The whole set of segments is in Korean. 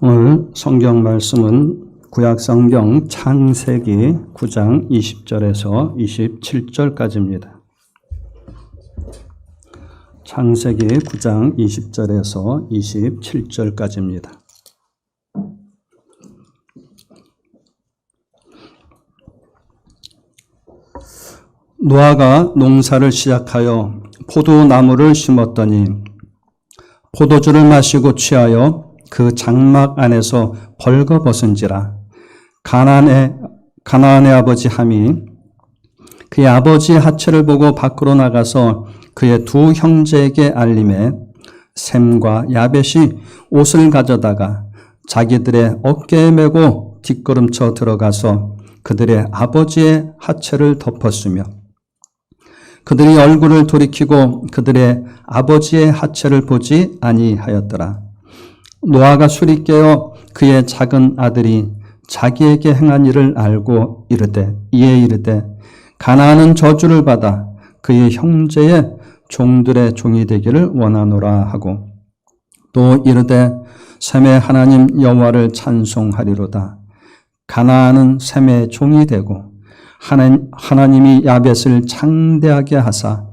오늘 성경 말씀은 구약성경 창세기 9장 20절에서 27절까지입니다. 창세기 9장 20절에서 27절까지입니다. 노아가 농사를 시작하여 포도나무를 심었더니 포도주를 마시고 취하여 그 장막 안에서 벌거벗은지라. 가나안의 아버지 함이 그의 아버지의 하체를 보고 밖으로 나가서 그의 두 형제에게 알림해 셈과 야벳이 옷을 가져다가 자기들의 어깨에 메고 뒷걸음쳐 들어가서 그들의 아버지의 하체를 덮었으며 그들이 얼굴을 돌이키고 그들의 아버지의 하체를 보지 아니하였더라. 노아가 술이 깨어 그의 작은 아들이 자기에게 행한 일을 알고 이에 이르되 가나안은 저주를 받아 그의 형제의 종들의 종이 되기를 원하노라 하고 또 이르되 셈의 하나님 여호와를 찬송하리로다. 가나안은 셈의 종이 되고 하나님이 야벳을 창대하게 하사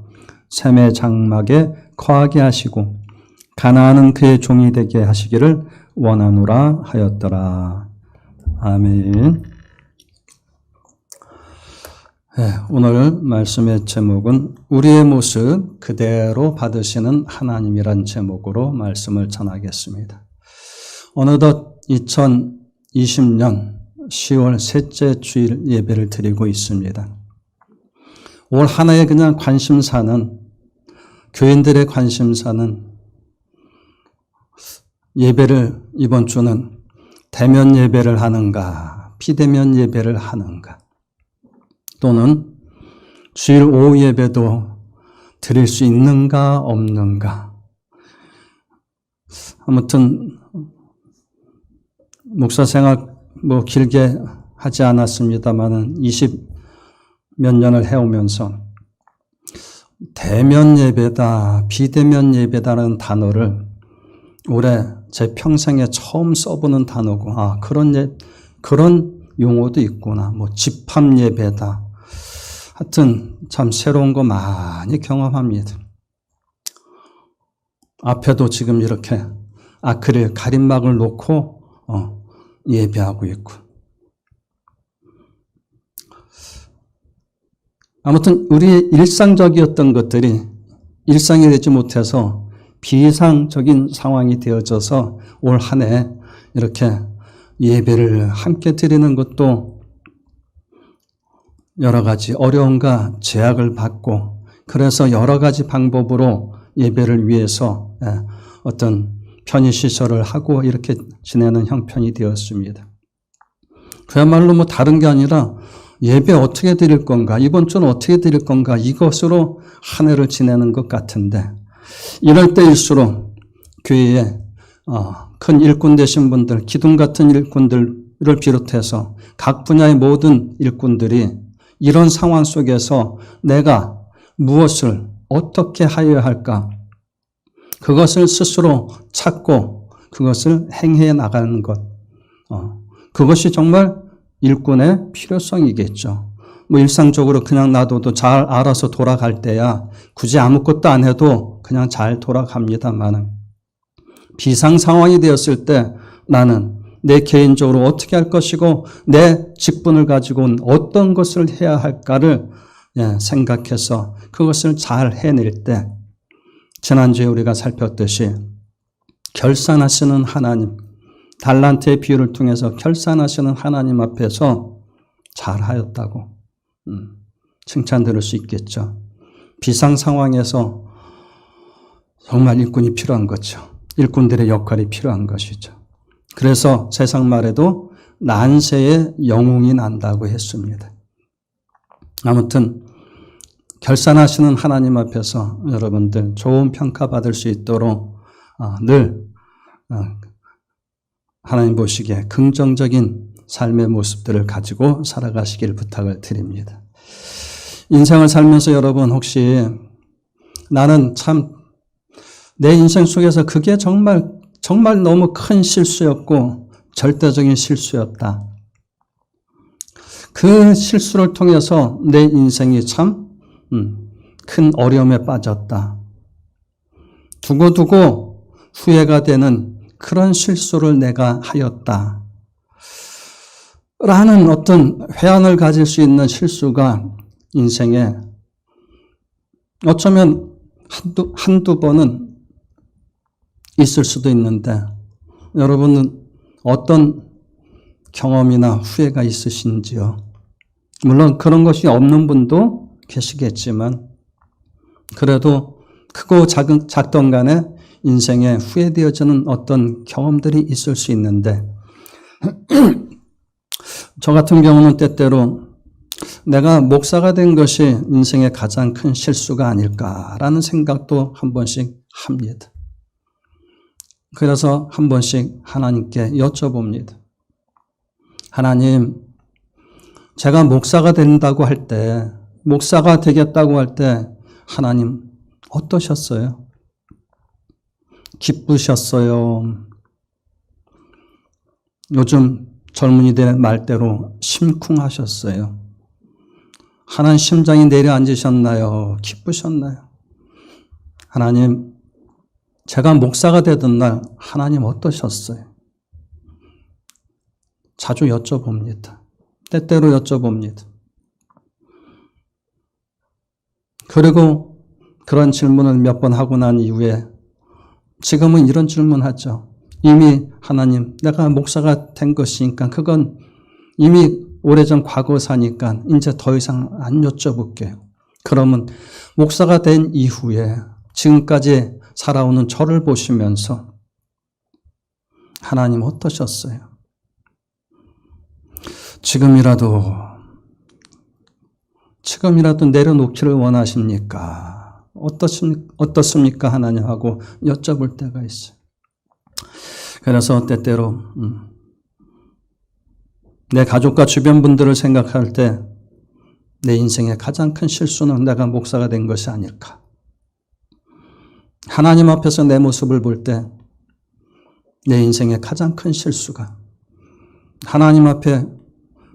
셈의 장막에 거하게 하시고 가나안은 그의 종이 되게 하시기를 원하노라 하였더라. 아멘. 오늘 말씀의 제목은 우리의 모습 그대로 받으시는 하나님이란 제목으로 말씀을 전하겠습니다. 어느덧 2020년 10월 셋째 주일 예배를 드리고 있습니다. 올 한 해에 그냥 관심사는 교인들의 관심사는 예배를 이번 주는 대면 예배를 하는가 비대면 예배를 하는가 또는 주일 오후 예배도 드릴 수 있는가 없는가. 아무튼 목사 생활 길게 하지 않았습니다만은 20몇 년을 해오면서 대면 예배다 비대면 예배다라는 단어를 올해 제 평생에 처음 써보는 단어고, 그런 용어도 있구나. 집합 예배다. 하여튼 참 새로운 거 많이 경험합니다. 앞에도 지금 이렇게 아크릴 가림막을 놓고 예배하고 있고. 아무튼 우리의 일상적이었던 것들이 일상이 되지 못해서 비상적인 상황이 되어져서 올 한 해 이렇게 예배를 함께 드리는 것도 여러 가지 어려움과 제약을 받고 그래서 여러 가지 방법으로 예배를 위해서 어떤 편의시설을 하고 이렇게 지내는 형편이 되었습니다. 그야말로 다른 게 아니라 예배 어떻게 드릴 건가, 이번 주는 어떻게 드릴 건가, 이것으로 한 해를 지내는 것 같은데 이럴 때일수록 교회에 큰 일꾼 되신 분들, 기둥 같은 일꾼들을 비롯해서 각 분야의 모든 일꾼들이 이런 상황 속에서 내가 무엇을 어떻게 하여야 할까? 그것을 스스로 찾고 그것을 행해 나가는 것. 그것이 정말 일꾼의 필요성이겠죠. 일상적으로 그냥 놔둬도 잘 알아서 돌아갈 때야 굳이 아무것도 안 해도 그냥 잘 돌아갑니다만 비상 상황이 되었을 때 나는 내 개인적으로 어떻게 할 것이고 내 직분을 가지고는 어떤 것을 해야 할까를 생각해서 그것을 잘 해낼 때 지난주에 우리가 살폈듯이 결산하시는 하나님, 달란트의 비유를 통해서 결산하시는 하나님 앞에서 잘하였다고 칭찬 들을 수 있겠죠. 비상 상황에서 정말 일꾼이 필요한 거죠. 일꾼들의 역할이 필요한 것이죠. 그래서 세상 말에도 난세에 영웅이 난다고 했습니다. 아무튼 결산하시는 하나님 앞에서 여러분들 좋은 평가받을 수 있도록 늘 하나님 보시기에 긍정적인 삶의 모습들을 가지고 살아가시길 부탁을 드립니다. 인생을 살면서 여러분 혹시 나는 참 내 인생 속에서 그게 정말 너무 큰 실수였고 절대적인 실수였다. 그 실수를 통해서 내 인생이 참 큰 어려움에 빠졌다. 두고두고 후회가 되는 그런 실수를 내가 하였다. 라는 어떤 회한을 가질 수 있는 실수가 인생에 어쩌면 한두 번은 있을 수도 있는데 여러분은 어떤 경험이나 후회가 있으신지요? 물론 그런 것이 없는 분도 계시겠지만 그래도 크고 작던 간에 인생에 후회되어지는 어떤 경험들이 있을 수 있는데 저 같은 경우는 때때로 내가 목사가 된 것이 인생의 가장 큰 실수가 아닐까라는 생각도 한 번씩 합니다. 그래서 한 번씩 하나님께 여쭤봅니다. 하나님, 제가 목사가 된다고 할 때, 목사가 되겠다고 할 때 하나님 어떠셨어요? 기쁘셨어요? 요즘 젊은이들의 말대로 심쿵하셨어요? 하나님 심장이 내려앉으셨나요? 기쁘셨나요? 하나님, 제가 목사가 되던 날 하나님 어떠셨어요? 자주 여쭤봅니다. 때때로 여쭤봅니다. 그리고 그런 질문을 몇 번 하고 난 이후에 지금은 이런 질문하죠. 이미 하나님, 내가 목사가 된 것이니까 그건 이미 오래전 과거사니까 이제 더 이상 안 여쭤볼게요. 그러면 목사가 된 이후에 지금까지 살아오는 저를 보시면서 하나님 어떠셨어요? 지금이라도 내려놓기를 원하십니까? 어떻습니까? 하나님 하고 여쭤볼 때가 있어요. 그래서 때때로 내 가족과 주변 분들을 생각할 때 내 인생의 가장 큰 실수는 내가 목사가 된 것이 아닐까. 하나님 앞에서 내 모습을 볼 때 내 인생의 가장 큰 실수가 하나님 앞에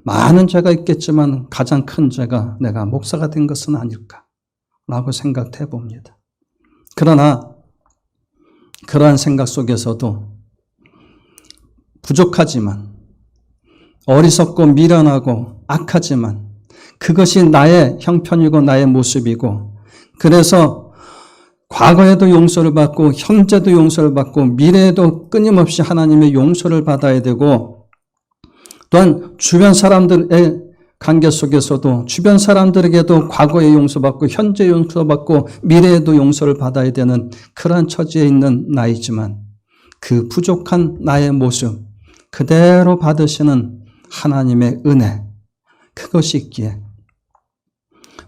많은 죄가 있겠지만 가장 큰 죄가 내가 목사가 된 것은 아닐까라고 생각해 봅니다. 그러나 그러한 생각 속에서도 부족하지만 어리석고 미련하고 악하지만 그것이 나의 형편이고 나의 모습이고 그래서 과거에도 용서를 받고 현재도 용서를 받고 미래에도 끊임없이 하나님의 용서를 받아야 되고 또한 주변 사람들의 관계 속에서도 주변 사람들에게도 과거에 용서받고 현재 용서받고 미래에도 용서를 받아야 되는 그러한 처지에 있는 나이지만 그 부족한 나의 모습 그대로 받으시는 하나님의 은혜 그것이 있기에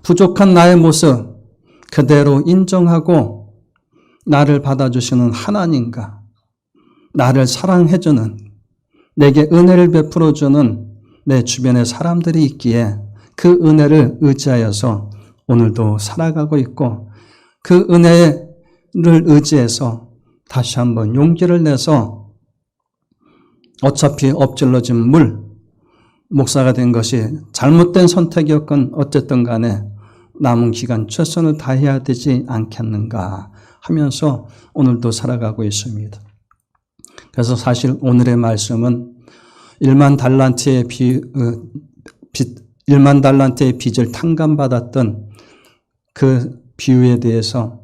부족한 나의 모습 그대로 인정하고 나를 받아주시는 하나님과 나를 사랑해주는 내게 은혜를 베풀어주는 내 주변의 사람들이 있기에 그 은혜를 의지하여서 오늘도 살아가고 있고 그 은혜를 의지해서 다시 한번 용기를 내서 어차피 엎질러진 물, 목사가 된 것이 잘못된 선택이었건 어쨌든 간에 남은 기간 최선을 다해야 되지 않겠는가 하면서 오늘도 살아가고 있습니다. 그래서 사실 오늘의 말씀은 1만 달란트의 빚을 탕감받았던 그 비유에 대해서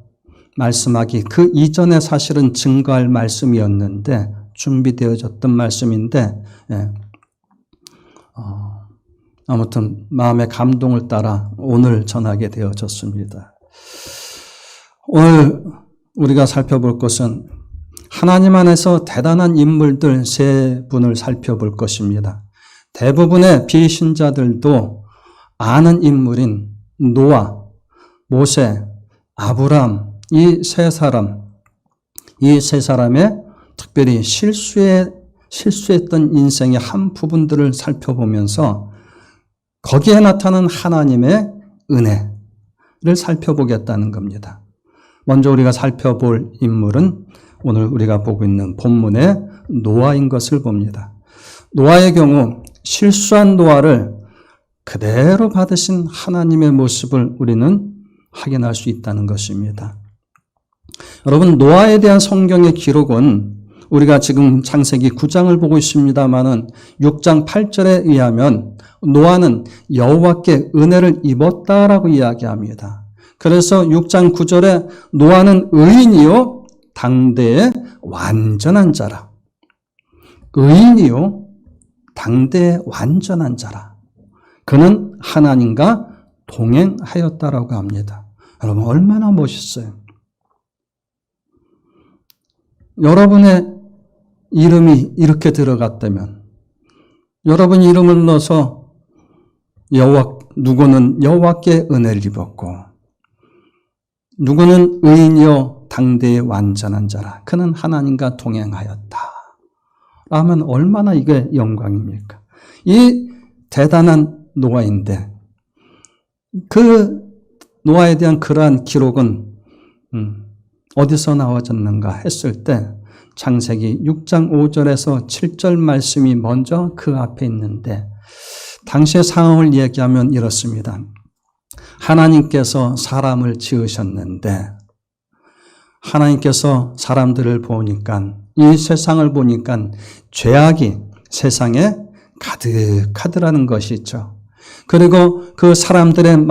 말씀하기 그 이전에 사실은 증거할 말씀이었는데 준비되어졌던 말씀인데 아무튼 마음의 감동을 따라 오늘 전하게 되어졌습니다. 오늘 우리가 살펴볼 것은 하나님 안에서 대단한 인물들 세 분을 살펴볼 것입니다. 대부분의 비신자들도 아는 인물인 노아, 모세, 아브람 이 세 사람의 특별히 실수했던 인생의 한 부분들을 살펴보면서 거기에 나타난 하나님의 은혜를 살펴보겠다는 겁니다. 먼저 우리가 살펴볼 인물은 오늘 우리가 보고 있는 본문의 노아인 것을 봅니다. 노아의 경우 실수한 노아를 그대로 받으신 하나님의 모습을 우리는 확인할 수 있다는 것입니다. 여러분, 노아에 대한 성경의 기록은 우리가 지금 창세기 9장을 보고 있습니다마는 6장 8절에 의하면 노아는 여호와께 은혜를 입었다라고 이야기합니다. 그래서 6장 9절에 노아는 의인이요 당대의 완전한 자라. 의인이요 당대의 완전한 자라. 그는 하나님과 동행하였다라고 합니다. 여러분, 얼마나 멋있어요. 여러분의 이름이 이렇게 들어갔다면 여러분 이름을 넣어서 누구는 여호와께 은혜를 입었고 누구는 의인이요 당대의 완전한 자라. 그는 하나님과 동행하였다. 라면 얼마나 이게 영광입니까? 이 대단한 노아인데 그 노아에 대한 그러한 기록은 어디서 나와졌는가 했을 때 창세기 6장 5절에서 7절 말씀이 먼저 그 앞에 있는데 당시의 상황을 얘기하면 이렇습니다. 하나님께서 사람을 지으셨는데 하나님께서 사람들을 보니까 이 세상을 보니까 죄악이 세상에 가득하더라는 것이죠. 그리고 그 사람들의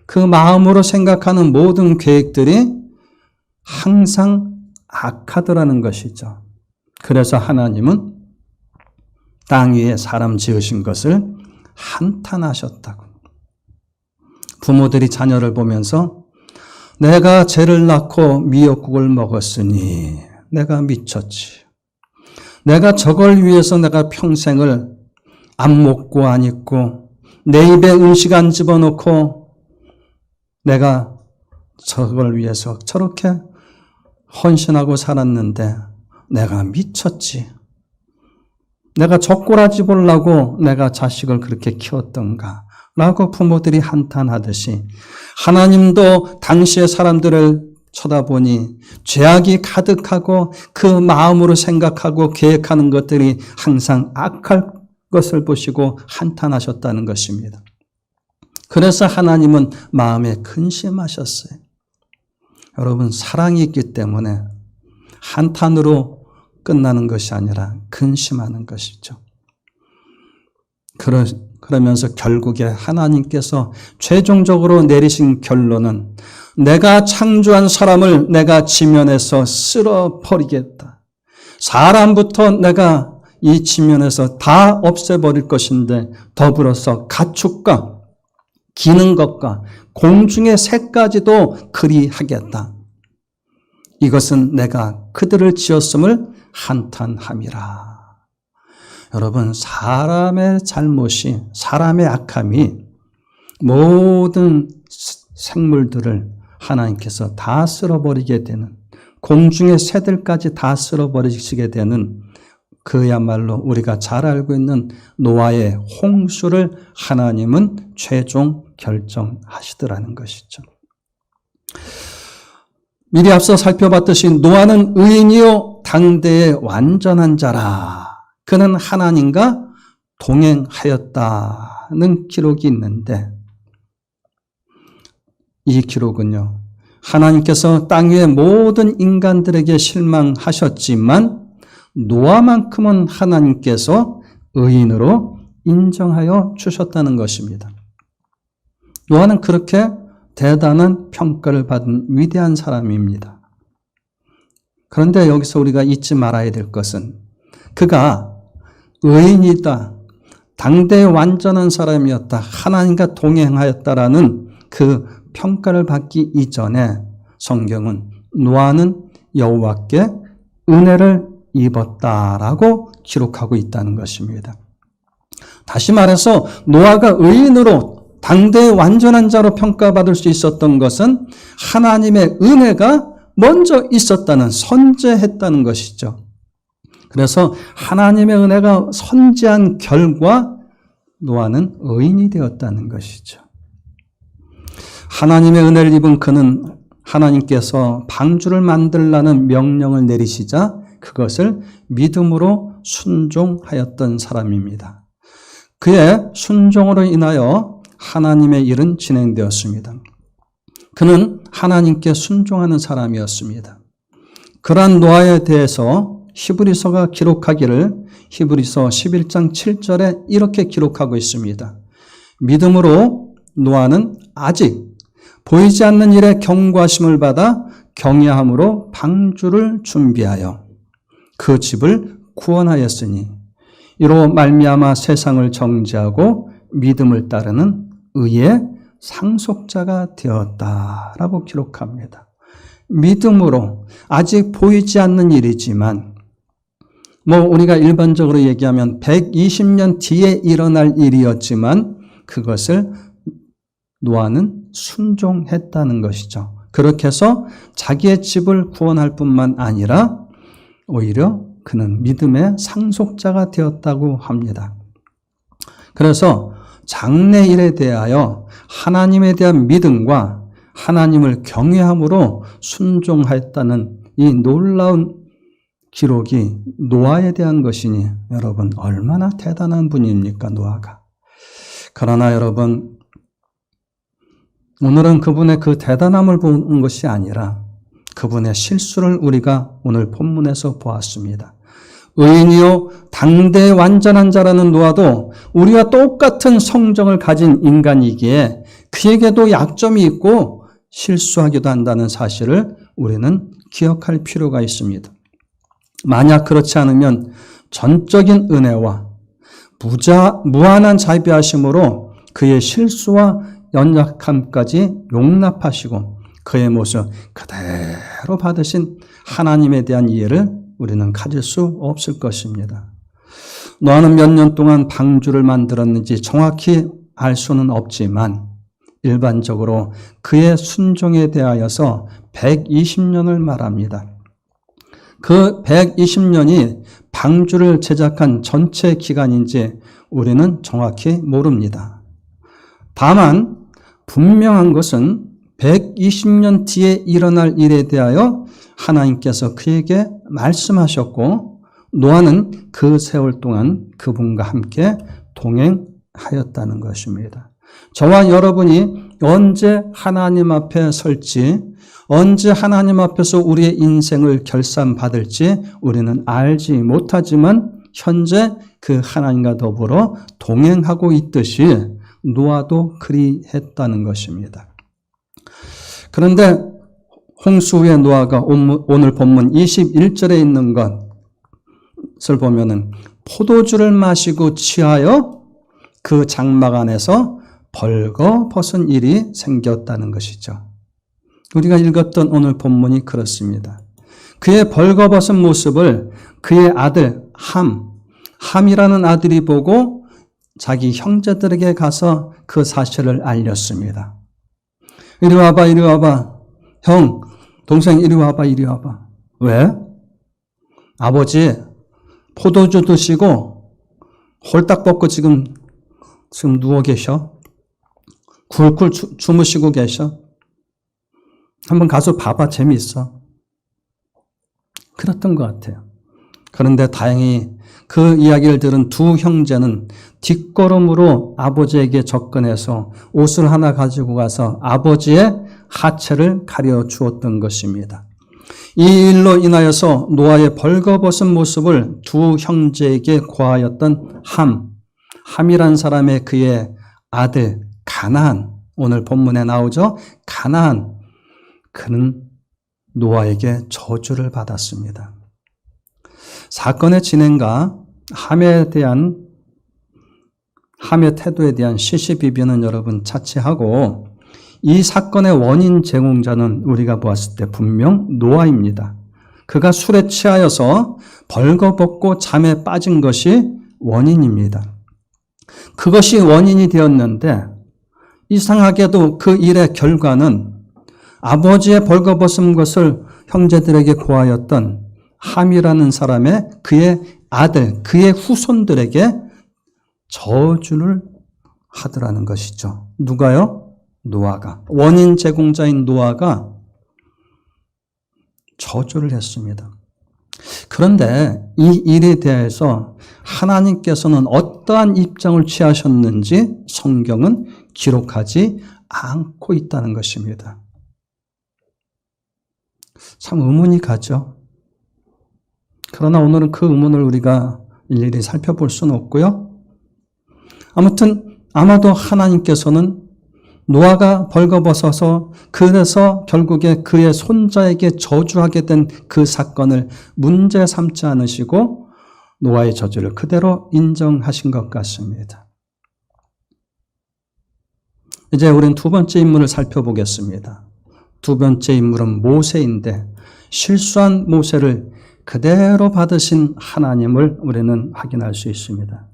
그 마음으로 생각하는 모든 계획들이 항상 악하더라는 것이죠. 그래서 하나님은 땅 위에 사람 지으신 것을 한탄하셨다고. 부모들이 자녀를 보면서 내가 쟤를 낳고 미역국을 먹었으니 내가 미쳤지. 내가 저걸 위해서 내가 평생을 안 먹고 안 입고 내 입에 음식 안 집어넣고 내가 저걸 위해서 저렇게 헌신하고 살았는데 내가 미쳤지. 내가 젓가락지 보려고 내가 자식을 그렇게 키웠던가 라고 부모들이 한탄하듯이 하나님도 당시의 사람들을 쳐다보니 죄악이 가득하고 그 마음으로 생각하고 계획하는 것들이 항상 악할 것을 보시고 한탄하셨다는 것입니다. 그래서 하나님은 마음에 근심하셨어요. 여러분, 사랑이 있기 때문에 한탄으로 끝나는 것이 아니라 근심하는 것이죠. 그러면서 결국에 하나님께서 최종적으로 내리신 결론은 내가 창조한 사람을 내가 지면에서 쓸어버리겠다. 사람부터 내가 이 지면에서 다 없애버릴 것인데 더불어서 가축과 기는 것과 공중의 새까지도 그리하겠다. 이것은 내가 그들을 지었음을 한탄함이라. 여러분, 사람의 잘못이, 사람의 악함이 모든 생물들을 하나님께서 다 쓸어버리게 되는, 공중의 새들까지 다 쓸어버리시게 되는 그야말로 우리가 잘 알고 있는 노아의 홍수를 하나님은 최종 결정하시더라는 것이죠. 미리 앞서 살펴봤듯이 노아는 의인이요 당대의 완전한 자라. 그는 하나님과 동행하였다는 기록이 있는데 이 기록은요, 하나님께서 땅 위의 모든 인간들에게 실망하셨지만 노아만큼은 하나님께서 의인으로 인정하여 주셨다는 것입니다. 노아는 그렇게 대단한 평가를 받은 위대한 사람입니다. 그런데 여기서 우리가 잊지 말아야 될 것은 그가 의인이다, 당대의 완전한 사람이었다, 하나님과 동행하였다라는 그 평가를 받기 이전에 성경은 노아는 여호와께 은혜를 입었다라고 기록하고 있다는 것입니다. 다시 말해서 노아가 의인으로 당대의 완전한 자로 평가받을 수 있었던 것은 하나님의 은혜가 먼저 있었다는, 선재했다는 것이죠. 그래서 하나님의 은혜가 선재한 결과 노아는 의인이 되었다는 것이죠. 하나님의 은혜를 입은 그는 하나님께서 방주를 만들라는 명령을 내리시자 그것을 믿음으로 순종하였던 사람입니다. 그의 순종으로 인하여 하나님의 일은 진행되었습니다. 그는 하나님께 순종하는 사람이었습니다. 그러한 노아에 대해서 히브리서가 기록하기를 히브리서 11장 7절에 이렇게 기록하고 있습니다. 믿음으로 노아는 아직 보이지 않는 일에 경고하심을 받아 경외함으로 방주를 준비하여 그 집을 구원하였으니 이로 말미암아 세상을 정죄하고 믿음을 따르는 의의 상속자가 되었다라고 기록합니다. 믿음으로 아직 보이지 않는 일이지만 우리가 일반적으로 얘기하면 120년 뒤에 일어날 일이었지만 그것을 노아는 순종했다는 것이죠. 그렇게 해서 자기의 집을 구원할 뿐만 아니라 오히려 그는 믿음의 상속자가 되었다고 합니다. 그래서 장래일에 대하여 하나님에 대한 믿음과 하나님을 경외함으로 순종하였다는 이 놀라운 기록이 노아에 대한 것이니 여러분 얼마나 대단한 분입니까, 노아가. 그러나 여러분 오늘은 그분의 그 대단함을 보는 것이 아니라 그분의 실수를 우리가 오늘 본문에서 보았습니다. 의인이요 당대 완전한 자라는 노아도 우리와 똑같은 성정을 가진 인간이기에 그에게도 약점이 있고 실수하기도 한다는 사실을 우리는 기억할 필요가 있습니다. 만약 그렇지 않으면 전적인 은혜와 무한한 자비하심으로 그의 실수와 연약함까지 용납하시고 그의 모습 그대로 받으신 하나님에 대한 이해를 우리는 가질 수 없을 것입니다. 노아는 몇 년 동안 방주를 만들었는지 정확히 알 수는 없지만 일반적으로 그의 순종에 대하여서 120년을 말합니다. 그 120년이 방주를 제작한 전체 기간인지 우리는 정확히 모릅니다. 다만 분명한 것은 120년 뒤에 일어날 일에 대하여 하나님께서 그에게 말씀하셨고 노아는 그 세월 동안 그분과 함께 동행하였다는 것입니다. 저와 여러분이 언제 하나님 앞에 설지, 언제 하나님 앞에서 우리의 인생을 결산받을지 우리는 알지 못하지만 현재 그 하나님과 더불어 동행하고 있듯이 노아도 그리했다는 것입니다. 그런데 홍수 후에 노아가 오늘 본문 21절에 있는 것을 보면은 포도주를 마시고 취하여 그 장막 안에서 벌거벗은 일이 생겼다는 것이죠. 우리가 읽었던 오늘 본문이 그렇습니다. 그의 벌거벗은 모습을 그의 아들 함이라는 아들이 보고 자기 형제들에게 가서 그 사실을 알렸습니다. 이리 와봐, 이리 와봐. 형, 동생 이리 와봐, 이리 와봐. 왜? 아버지 포도주 드시고 홀딱 벗고 지금 누워 계셔. 굴굴 주무시고 계셔. 한번 가서 봐봐, 재미있어. 그랬던 것 같아요. 그런데 다행히 그 이야기를 들은 두 형제는 뒷걸음으로 아버지에게 접근해서 옷을 하나 가지고 가서 아버지의 하체를 가려 주었던 것입니다. 이 일로 인하여서 노아의 벌거벗은 모습을 두 형제에게 고하였던 함이란 사람의 그의 아들 가나안, 오늘 본문에 나오죠. 가나안, 그는 노아에게 저주를 받았습니다. 사건의 진행과 함의 태도에 대한 시시비비는 여러분 차치하고 이 사건의 원인 제공자는 우리가 보았을 때 분명 노아입니다. 그가 술에 취하여서 벌거벗고 잠에 빠진 것이 원인입니다. 그것이 원인이 되었는데 이상하게도 그 일의 결과는 아버지의 벌거벗은 것을 형제들에게 고하였던 함이라는 사람의 그의 아들, 그의 후손들에게 저주를 하더라는 것이죠. 누가요? 노아가. 원인 제공자인 노아가 저주를 했습니다. 그런데 이 일에 대해서 하나님께서는 어떠한 입장을 취하셨는지 성경은 기록하지 않고 있다는 것입니다. 참 의문이 가죠. 그러나 오늘은 그 의문을 우리가 일일이 살펴볼 수는 없고요. 아무튼 아마도 하나님께서는 노아가 벌거벗어서 그래서 결국에 그의 손자에게 저주하게 된 그 사건을 문제 삼지 않으시고 노아의 저주를 그대로 인정하신 것 같습니다. 이제 우리는 두 번째 인물을 살펴보겠습니다. 두 번째 인물은 모세인데 실수한 모세를 그대로 받으신 하나님을 우리는 확인할 수 있습니다.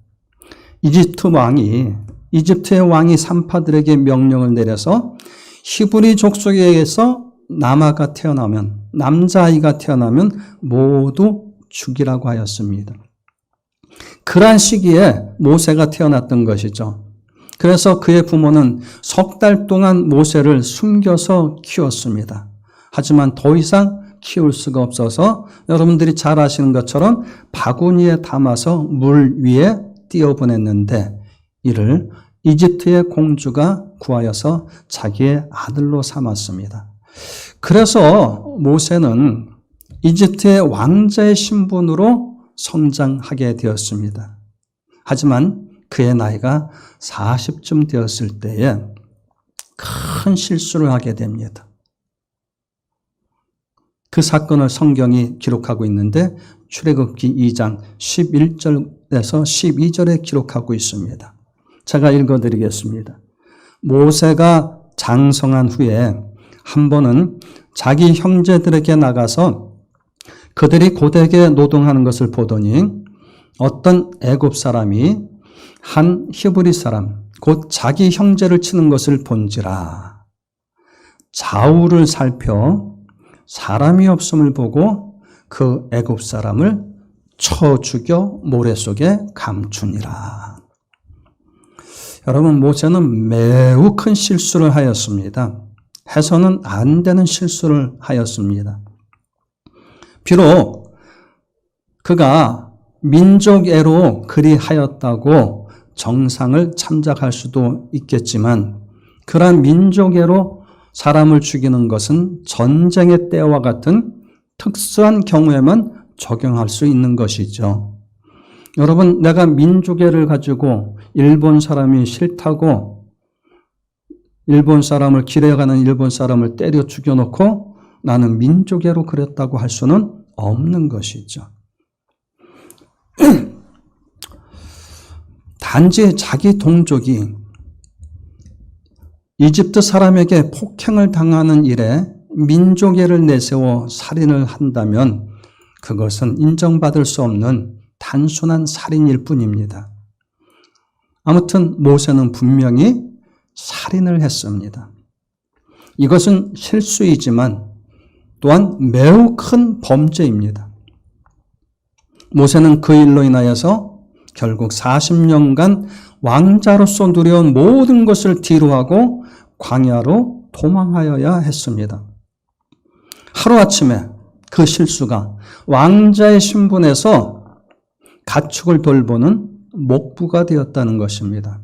이집트의 왕이 산파들에게 명령을 내려서 히브리 족속에게서 남자아이가 태어나면 모두 죽이라고 하였습니다. 그러한 시기에 모세가 태어났던 것이죠. 그래서 그의 부모는 석 달 동안 모세를 숨겨서 키웠습니다. 하지만 더 이상 키울 수가 없어서 여러분들이 잘 아시는 것처럼 바구니에 담아서 물 위에 띄어보냈는데 이를 이집트의 공주가 구하여서 자기의 아들로 삼았습니다. 그래서 모세는 이집트의 왕자의 신분으로 성장하게 되었습니다. 하지만 그의 나이가 40쯤 되었을 때에 큰 실수를 하게 됩니다. 그 사건을 성경이 기록하고 있는데 출애굽기 2장 11절에서 12절에 기록하고 있습니다. 제가 읽어드리겠습니다. 모세가 장성한 후에 한 번은 자기 형제들에게 나가서 그들이 고되게 노동하는 것을 보더니 어떤 애굽 사람이 한 히브리 사람 곧 자기 형제를 치는 것을 본지라 좌우를 살펴 사람이 없음을 보고 그 애굽 사람을 쳐 죽여 모래 속에 감추니라. 여러분, 모세는 매우 큰 실수를 하였습니다. 해서는 안 되는 실수를 하였습니다. 비록 그가 민족애로 그리 하였다고 정상을 참작할 수도 있겠지만 그러한 민족애로 사람을 죽이는 것은 전쟁의 때와 같은 특수한 경우에만 적용할 수 있는 것이죠. 여러분, 내가 민족애를 가지고 일본 사람이 싫다고 일본 사람을 길에 가는 일본 사람을 때려 죽여놓고 나는 민족애로 그랬다고 할 수는 없는 것이죠. 단지 자기 동족이 이집트 사람에게 폭행을 당하는 일에 민족애를 내세워 살인을 한다면 그것은 인정받을 수 없는 단순한 살인일 뿐입니다. 아무튼 모세는 분명히 살인을 했습니다. 이것은 실수이지만 또한 매우 큰 범죄입니다. 모세는 그 일로 인하여서 결국 40년간 왕자로서 누려온 모든 것을 뒤로하고 광야로 도망하여야 했습니다. 하루아침에 그 실수가 왕자의 신분에서 가축을 돌보는 목부가 되었다는 것입니다.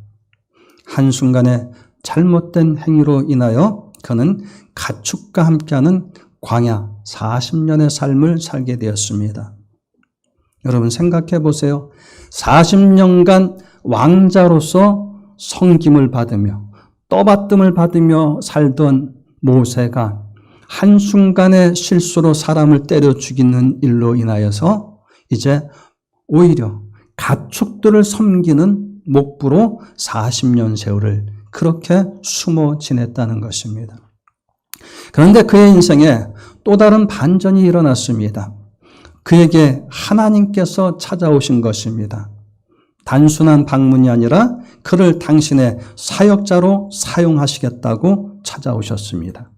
한순간에 잘못된 행위로 인하여 그는 가축과 함께하는 광야 40년의 삶을 살게 되었습니다. 여러분 생각해 보세요. 40년간 왕자로서 섬김을 받으며 떠받듦을 받으며 살던 모세가 한순간의 실수로 사람을 때려 죽이는 일로 인하여서 이제 오히려 가축들을 섬기는 목부로 40년 세월을 그렇게 숨어 지냈다는 것입니다. 그런데 그의 인생에 또 다른 반전이 일어났습니다. 그에게 하나님께서 찾아오신 것입니다. 단순한 방문이 아니라 그를 당신의 사역자로 사용하시겠다고 찾아오셨습니다.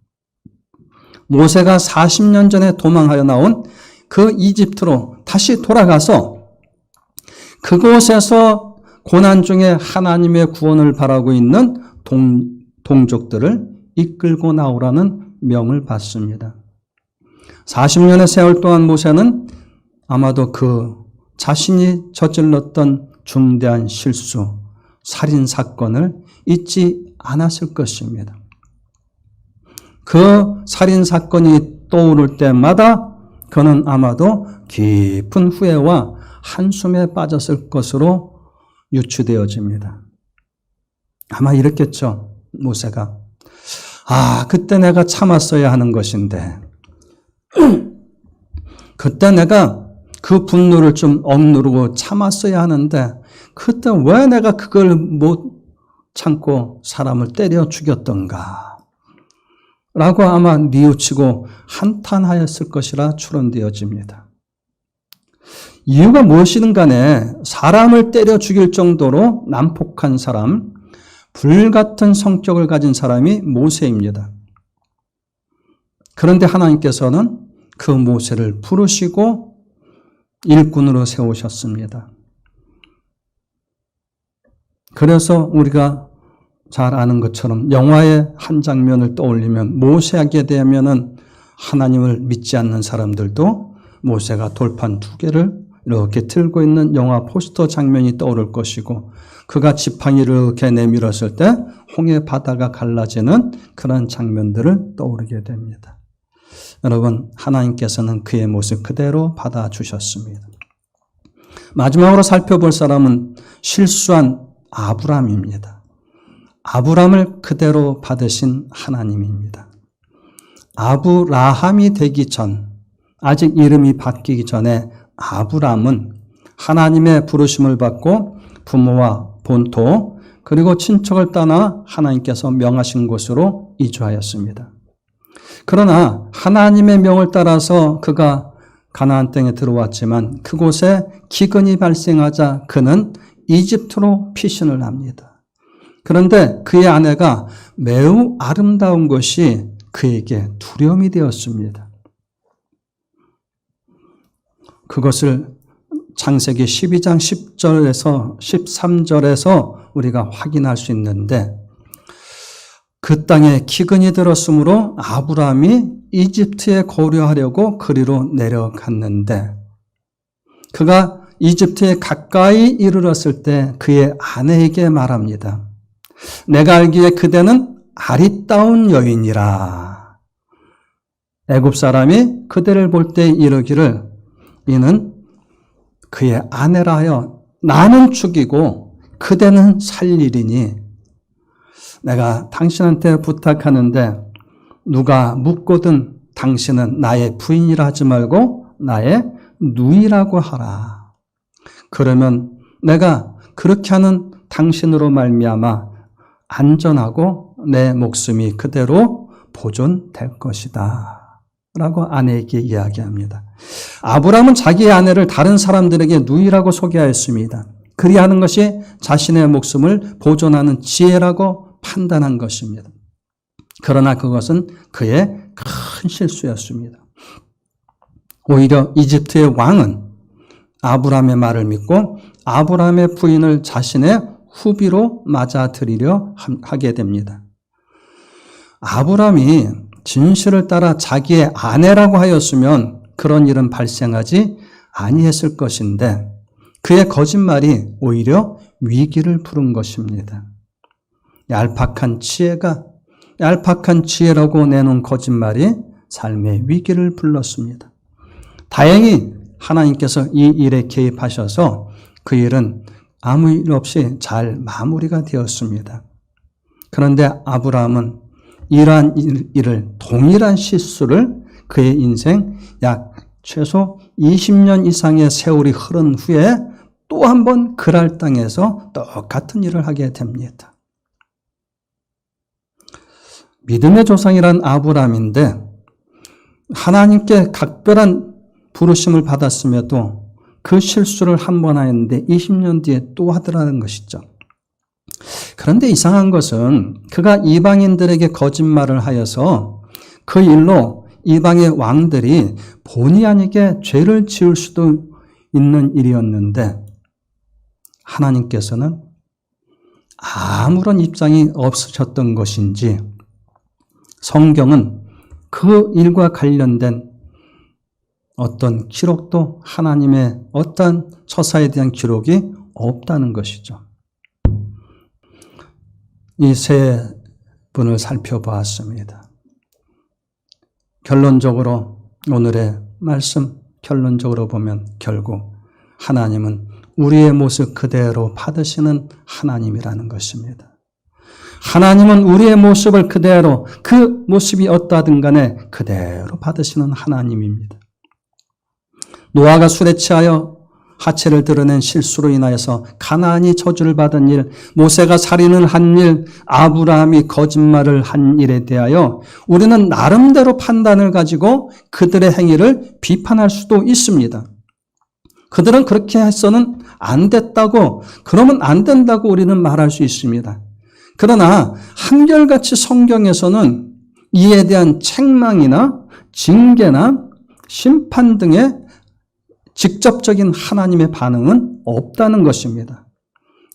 모세가 40년 전에 도망하여 나온 그 이집트로 다시 돌아가서 그곳에서 고난 중에 하나님의 구원을 바라고 있는 동족들을 이끌고 나오라는 명을 받습니다. 40년의 세월 동안 모세는 아마도 그 자신이 저질렀던 중대한 실수, 살인 사건을 잊지 않았을 것입니다. 그 살인 사건이 떠오를 때마다 그는 아마도 깊은 후회와 한숨에 빠졌을 것으로 유추되어집니다. 아마 이랬겠죠, 모세가. 그때 내가 참았어야 하는 것인데, 그때 내가 그 분노를 좀 억누르고 참았어야 하는데, 그때 왜 내가 그걸 못 참고 사람을 때려 죽였던가? 라고 아마 뉘우치고 한탄하였을 것이라 추론되어집니다. 이유가 무엇이든 간에 사람을 때려 죽일 정도로 난폭한 사람, 불같은 성격을 가진 사람이 모세입니다. 그런데 하나님께서는 그 모세를 부르시고 일꾼으로 세우셨습니다. 그래서 우리가 잘 아는 것처럼 영화의 한 장면을 떠올리면 모세하게 되면은 하나님을 믿지 않는 사람들도 모세가 돌판 2개를 이렇게 들고 있는 영화 포스터 장면이 떠오를 것이고, 그가 지팡이를 이렇게 내밀었을 때 홍해 바다가 갈라지는 그런 장면들을 떠오르게 됩니다. 여러분, 하나님께서는 그의 모습 그대로 받아주셨습니다. 마지막으로 살펴볼 사람은 실수한 아브람입니다. 아브람을 그대로 받으신 하나님입니다. 아브라함이 되기 전, 아직 이름이 바뀌기 전에 아브람은 하나님의 부르심을 받고 부모와 본토 그리고 친척을 떠나 하나님께서 명하신 곳으로 이주하였습니다. 그러나 하나님의 명을 따라서 그가 가나안 땅에 들어왔지만 그곳에 기근이 발생하자 그는 이집트로 피신을 합니다. 그런데 그의 아내가 매우 아름다운 것이 그에게 두려움이 되었습니다. 그것을 창세기 12장 10절에서 13절에서 우리가 확인할 수 있는데, 그 땅에 기근이 들었으므로 아브라함이 이집트에 거류하려고 그리로 내려갔는데, 그가 이집트에 가까이 이르렀을 때 그의 아내에게 말합니다. 내가 알기에 그대는 아리따운 여인이라. 애굽 사람이 그대를 볼 때 이르기를 이는 그의 아내라 하여 나는 죽이고 그대는 살리리니 내가 당신한테 부탁하는데 누가 묻거든 당신은 나의 부인이라 하지 말고 나의 누이라고 하라. 그러면 내가 그렇게 하는 당신으로 말미암아 안전하고 내 목숨이 그대로 보존될 것이다. 라고 아내에게 이야기합니다. 아브람은 자기의 아내를 다른 사람들에게 누이라고 소개하였습니다. 그리하는 것이 자신의 목숨을 보존하는 지혜라고 판단한 것입니다. 그러나 그것은 그의 큰 실수였습니다. 오히려 이집트의 왕은 아브람의 말을 믿고 아브람의 부인을 자신의 후비로 맞아들이려 하게 됩니다. 아브람이 진실을 따라 자기의 아내라고 하였으면 그런 일은 발생하지 아니했을 것인데 그의 거짓말이 오히려 위기를 부른 것입니다. 얄팍한 지혜라고 내놓은 거짓말이 삶의 위기를 불렀습니다. 다행히 하나님께서 이 일에 개입하셔서 그 일은 아무 일 없이 잘 마무리가 되었습니다. 그런데 아브라함은 이러한 일을 동일한 실수를 그의 인생 약 최소 20년 이상의 세월이 흐른 후에 또 한 번 그랄 땅에서 똑같은 일을 하게 됩니다. 믿음의 조상이란 아브라함인데 하나님께 각별한 부르심을 받았음에도 그 실수를 한 번 하였는데 20년 뒤에 또 하더라는 것이죠. 그런데 이상한 것은 그가 이방인들에게 거짓말을 하여서 그 일로 이방의 왕들이 본의 아니게 죄를 지을 수도 있는 일이었는데 하나님께서는 아무런 입장이 없으셨던 것인지 성경은 그 일과 관련된 어떤 기록도 하나님의 어떤 처사에 대한 기록이 없다는 것이죠. 이 세 분을 살펴보았습니다. 결론적으로 오늘의 말씀 결론적으로 보면 결국 하나님은 우리의 모습 그대로 받으시는 하나님이라는 것입니다. 하나님은 우리의 모습을 그대로 그 모습이 어떠하든 간에 그대로 받으시는 하나님입니다. 노아가 술에 취하여 하체를 드러낸 실수로 인하여서 가나안이 저주를 받은 일, 모세가 살인을 한 일, 아브라함이 거짓말을 한 일에 대하여 우리는 나름대로 판단을 가지고 그들의 행위를 비판할 수도 있습니다. 그들은 그렇게 해서는 안 됐다고, 그러면 안 된다고 우리는 말할 수 있습니다. 그러나 한결같이 성경에서는 이에 대한 책망이나 징계나 심판 등의 직접적인 하나님의 반응은 없다는 것입니다.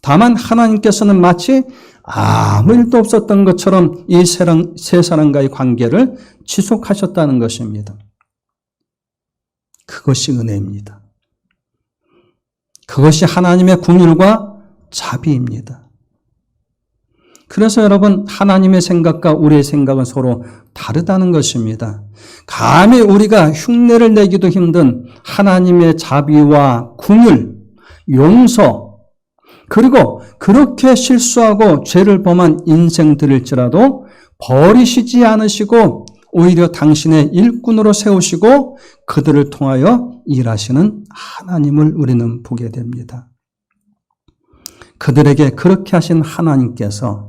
다만 하나님께서는 마치 아무 일도 없었던 것처럼 이 세 사람과의 관계를 지속하셨다는 것입니다. 그것이 은혜입니다. 그것이 하나님의 긍휼과 자비입니다. 그래서 여러분, 하나님의 생각과 우리의 생각은 서로 다르다는 것입니다. 감히 우리가 흉내를 내기도 힘든 하나님의 자비와 긍휼, 용서, 그리고 그렇게 실수하고 죄를 범한 인생들일지라도 버리시지 않으시고 오히려 당신의 일꾼으로 세우시고 그들을 통하여 일하시는 하나님을 우리는 보게 됩니다. 그들에게 그렇게 하신 하나님께서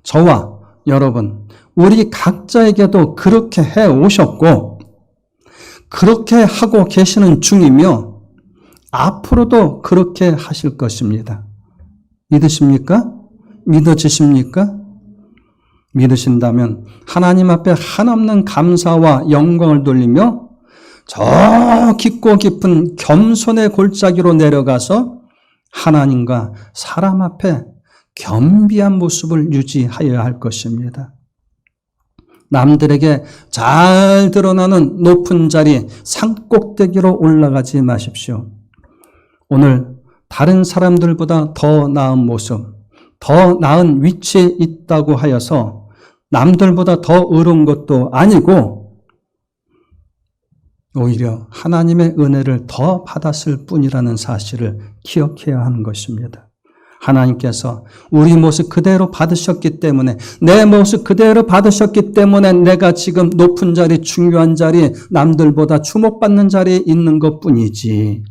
저와 여러분, 우리 각자에게도 그렇게 해 오셨고 그렇게 하고 계시는 중이며 앞으로도 그렇게 하실 것입니다. 믿으십니까? 믿어지십니까? 믿으신다면 하나님 앞에 한없는 감사와 영광을 돌리며 저 깊고 깊은 겸손의 골짜기로 내려가서 하나님과 사람 앞에 겸비한 모습을 유지하여야 할 것입니다. 남들에게 잘 드러나는 높은 자리, 산꼭대기로 올라가지 마십시오. 오늘 다른 사람들보다 더 나은 모습, 더 나은 위치에 있다고 하여서 남들보다 더 의로운 것도 아니고 오히려 하나님의 은혜를 더 받았을 뿐이라는 사실을 기억해야 하는 것입니다. 하나님께서 우리 모습 그대로 받으셨기 때문에, 내 모습 그대로 받으셨기 때문에 내가 지금 높은 자리, 중요한 자리, 남들보다 주목받는 자리에 있는 것뿐이지,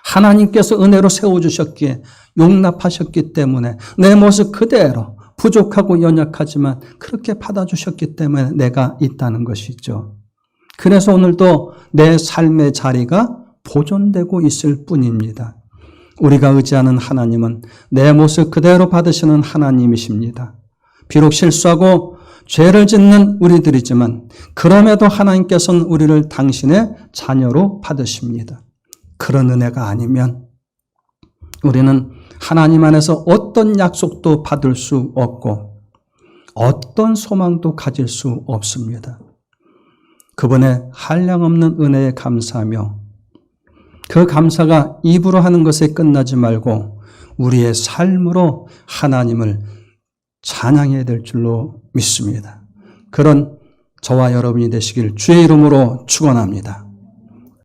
하나님께서 은혜로 세워주셨기에 용납하셨기 때문에 내 모습 그대로 부족하고 연약하지만 그렇게 받아주셨기 때문에 내가 있다는 것이죠. 그래서 오늘도 내 삶의 자리가 보존되고 있을 뿐입니다. 우리가 의지하는 하나님은 내 모습 그대로 받으시는 하나님이십니다. 비록 실수하고 죄를 짓는 우리들이지만 그럼에도 하나님께서는 우리를 당신의 자녀로 받으십니다. 그런 은혜가 아니면 우리는 하나님 안에서 어떤 약속도 받을 수 없고 어떤 소망도 가질 수 없습니다. 그분의 한량없는 은혜에 감사하며 그 감사가 입으로 하는 것에 끝나지 말고 우리의 삶으로 하나님을 찬양해야 될 줄로 믿습니다. 그런 저와 여러분이 되시길 주의 이름으로 축원합니다.